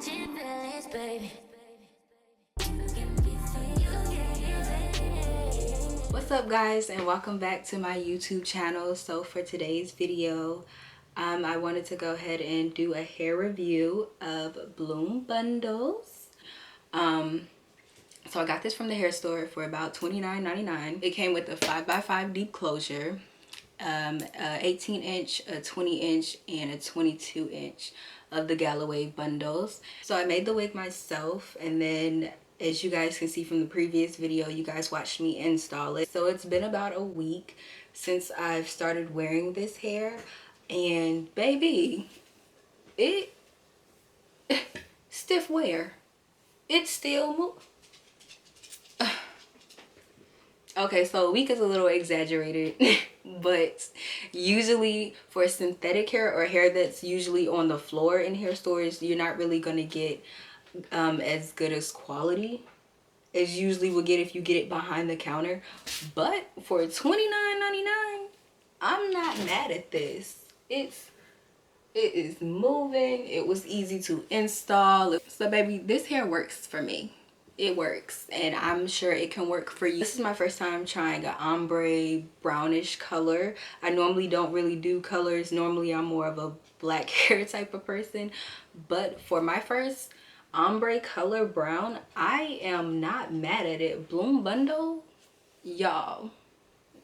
What's up guys, and welcome back to my YouTube channel. So for today's video, I wanted to go ahead and do a hair review of Bloom Bundles. So I got this from the hair store for about $29.99. It came with a 5x5 deep closure, 18 inch, a 20 inch, and a 22 inch of the Gala Wave bundles. So I made the wig myself, and then as you guys can see from the previous video, you guys watched me install it. So it's been about a week since I've started wearing this hair, and baby, it stiff wear. It still moves. Okay, so a week is a little exaggerated, but usually for synthetic hair or hair that's usually on the floor in hair stores, you're not really going to get as good as quality as usually will get if you get it behind the counter. But for $29.99, I'm not mad at this. It is moving. It was easy to install. So baby, this hair works for me. It works, and I'm sure it can work for you. This is my first time trying an ombre brownish color. I normally don't really do colors. Normally I'm more of a black hair type of person, but for my first ombre color brown, I am not mad at it. Bloom Bundle, y'all,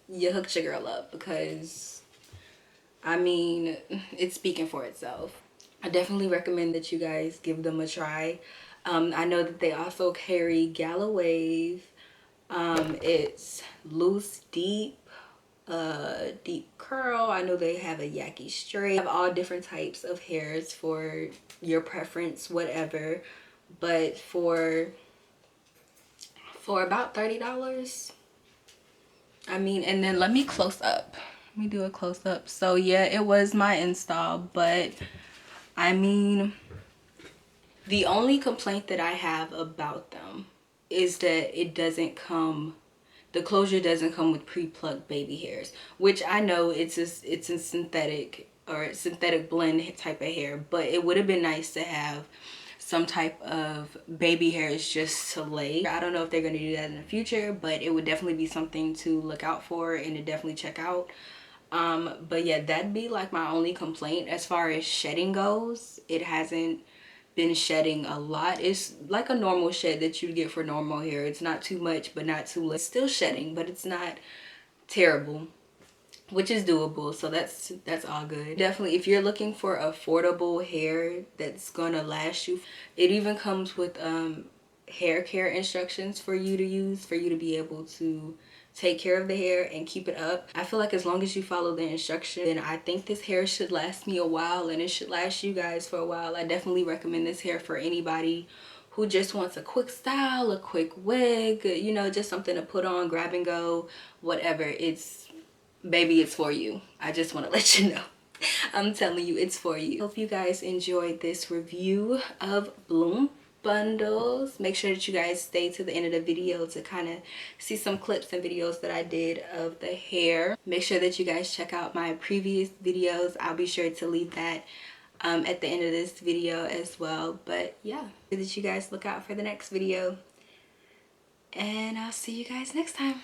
you hooked your girl up, because I mean, it's speaking for itself. I definitely recommend that you guys give them a try. I know that they also carry Gala Wave. It's loose, deep, deep curl. I know they have a yaki straight. They have all different types of hairs for your preference, whatever. But for about $30, I mean, and then let me close up. Let me do a close up. So yeah, it was my install, but I mean, the only complaint that I have about them is that it doesn't come, the closure doesn't come with pre-plucked baby hairs, which I know it's a synthetic or synthetic blend type of hair, but it would have been nice to have some type of baby hairs just to lay. I don't know if they're going to do that in the future, but it would definitely be something to look out for and to definitely check out. But yeah, that'd be like my only complaint. As far as shedding goes, it hasn't been shedding a lot. It's like a normal shed that you get for normal hair. It's not too much, but not too little. It's still shedding, but it's not terrible, which is doable. So that's all good. Definitely, if you're looking for affordable hair that's gonna last you, it even comes with hair care instructions for you to use, for you to be able to take care of the hair and keep it up. I feel like as long as you follow the instructions, then I think this hair should last me a while, and it should last you guys for a while. I definitely recommend this hair for anybody who just wants a quick style, a quick wig, you know, just something to put on, grab and go, whatever. It's, baby, it's for you. I just want to let you know. I'm telling you, it's for you. Hope you guys enjoyed this review of Bloom Bundles. Make sure that you guys stay to the end of the video to kind of see some clips and videos that I did of the hair. Make sure that you guys check out my previous videos. I'll be sure to leave that at the end of this video as well. But yeah, that you guys look out for the next video, and I'll see you guys next time.